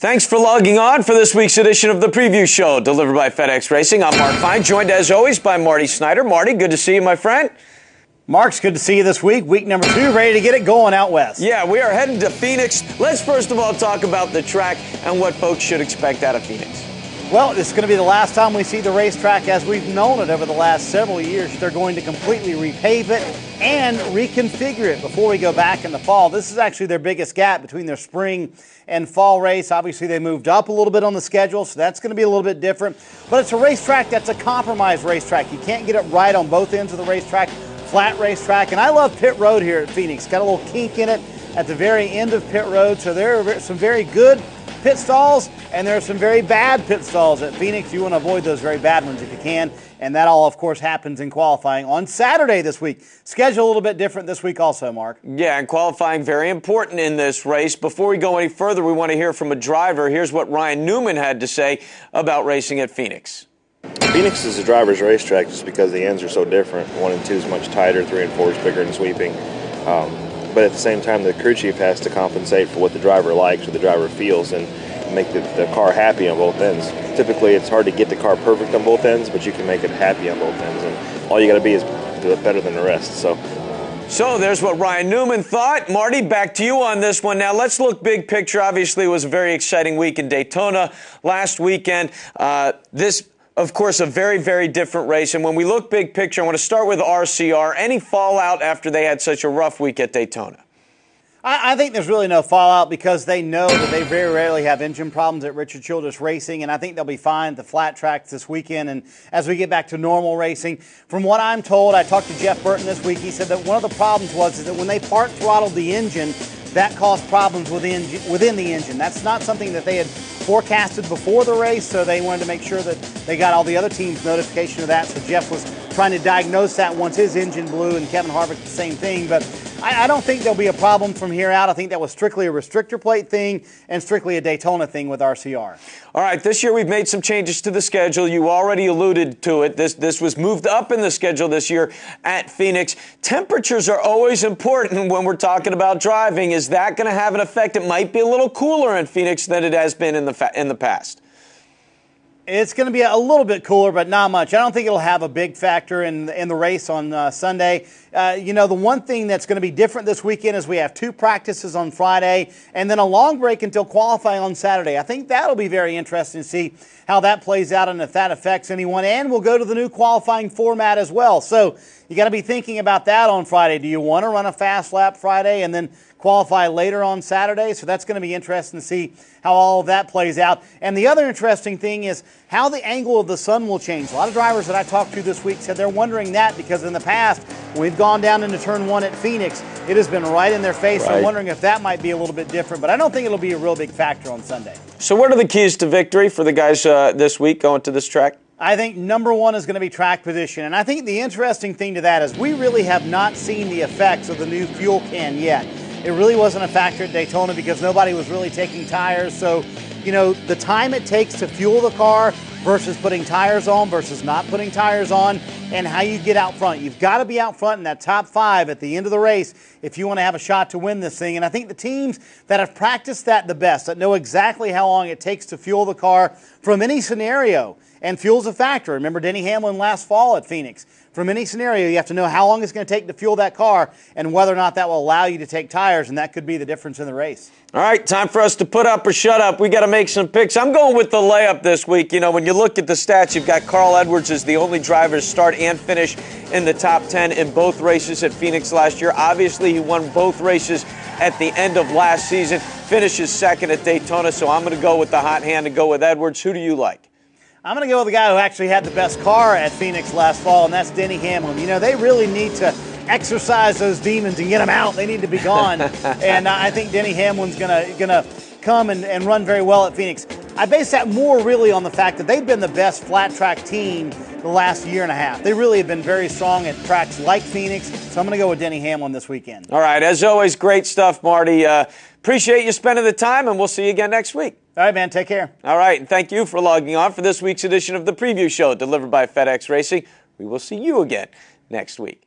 Thanks for logging on for this week's edition of the Preview Show, delivered by FedEx Racing. I'm Mark Fine, joined as always by Marty Snyder. Marty, good to see you, my friend. Mark's good to see you this week. Week number 2, ready to get it going out west. Yeah, we are heading to Phoenix. Let's first of all talk about the track and what folks should expect out of Phoenix. Well, it's going to be the last time we see the racetrack as we've known it over the last several years. They're going to completely repave it and reconfigure it before we go back in the fall. This is actually their biggest gap between their spring and fall race. Obviously, they moved up a little bit on the schedule, so that's going to be a little bit different. But it's a racetrack that's a compromise racetrack. You can't get it right on both ends of the racetrack. Flat racetrack. And I love pit road here at Phoenix. Got a little kink in it at the very end of pit road, so there are some very good pit stalls, and there are some very bad pit stalls at Phoenix. You want to avoid those very bad ones if you can, and that all, of course, happens in qualifying on Saturday this week. Schedule a little bit different this week also, Mark. Yeah, and qualifying very important in this race. Before we go any further, we want to hear from a driver. Here's what Ryan Newman had to say about racing at Phoenix. Phoenix is a driver's racetrack just because the ends are so different. 1 and 2 is much tighter, 3 and 4 is bigger and sweeping. But at the same time, the crew chief has to compensate for what the driver likes or the driver feels and make the car happy on both ends. Typically, it's hard to get the car perfect on both ends, but you can make it happy on both ends. And all you got to be is do it better than the rest. So there's what Ryan Newman thought. Marty, back to you on this one. Now, let's look big picture. Obviously, it was a very exciting week in Daytona last weekend. This, of course, a very, very different race. And when we look big picture, I want to start with RCR. Any fallout after they had such a rough week at Daytona? I think there's really no fallout because they know that they very rarely have engine problems at Richard Childress Racing, and I think they'll be fine at the flat tracks this weekend and as we get back to normal racing. From what I'm told, I talked to Jeff Burton this week. He said that one of the problems was that when they part throttled the engine, that caused problems within the engine. That's not something that they had forecasted before the race, so they wanted to make sure that they got all the other teams notification of that. So Jeff was trying to diagnose that once his engine blew, and Kevin Harvick the same thing. But I don't think there'll be a problem from here out. I think that was strictly a restrictor plate thing and strictly a Daytona thing with RCR. All right, this year we've made some changes to the schedule. You already alluded to it. This was moved up in the schedule this year at Phoenix. Temperatures are always important when we're talking about driving. Is that going to have an effect? It might be a little cooler in Phoenix than it has been in the past. It's going to be a little bit cooler, but not much. I don't think it'll have a big factor in the race on Sunday. The one thing that's going to be different this weekend is we have 2 practices on Friday and then a long break until qualifying on Saturday. I think that'll be very interesting to see how that plays out and if that affects anyone. And we'll go to the new qualifying format as well. So you got to be thinking about that on Friday. Do you want to run a fast lap Friday and then qualify later on Saturday? So that's going to be interesting to see how all of that plays out. And the other interesting thing is how the angle of the sun will change. A lot of drivers that I talked to this week said they're wondering that because in the past, when we've gone down into turn 1 at Phoenix, it has been right in their face. Right. I'm wondering if that might be a little bit different, but I don't think it'll be a real big factor on Sunday. So what are the keys to victory for the guys this week going to this track? I think number 1 is going to be track position. And I think the interesting thing to that is we really have not seen the effects of the new fuel can yet. It really wasn't a factor at Daytona because nobody was really taking tires. So, the time it takes to fuel the car versus putting tires on versus not putting tires on and how you get out front. You've got to be out front in that top 5 at the end of the race if you want to have a shot to win this thing. And I think the teams that have practiced that the best, that know exactly how long it takes to fuel the car from any scenario, and fuel's a factor. Remember Denny Hamlin last fall at Phoenix. From any scenario, you have to know how long it's going to take to fuel that car and whether or not that will allow you to take tires, and that could be the difference in the race. All right, time for us to put up or shut up. We got to make some picks. I'm going with the layup this week. When you look at the stats, you've got Carl Edwards as the only driver to start and finish in the top 10 in both races at Phoenix last year. Obviously, he won both races at the end of last season, finishes second at Daytona, so I'm going to go with the hot hand and go with Edwards. Who do you like? I'm going to go with the guy who actually had the best car at Phoenix last fall, and that's Denny Hamlin. They really need to exercise those demons and get them out. They need to be gone. And I think Denny Hamlin's gonna come and run very well at Phoenix. I base that more really on the fact that they've been the best flat track team the last year and a half. They really have been very strong at tracks like Phoenix, so I'm going to go with Denny Hamlin this weekend. All right, as always, great stuff, Marty. Appreciate you spending the time, and we'll see you again next week. All right, man, take care. All right, and thank you for logging on for this week's edition of the Preview Show, delivered by FedEx Racing. We will see you again next week.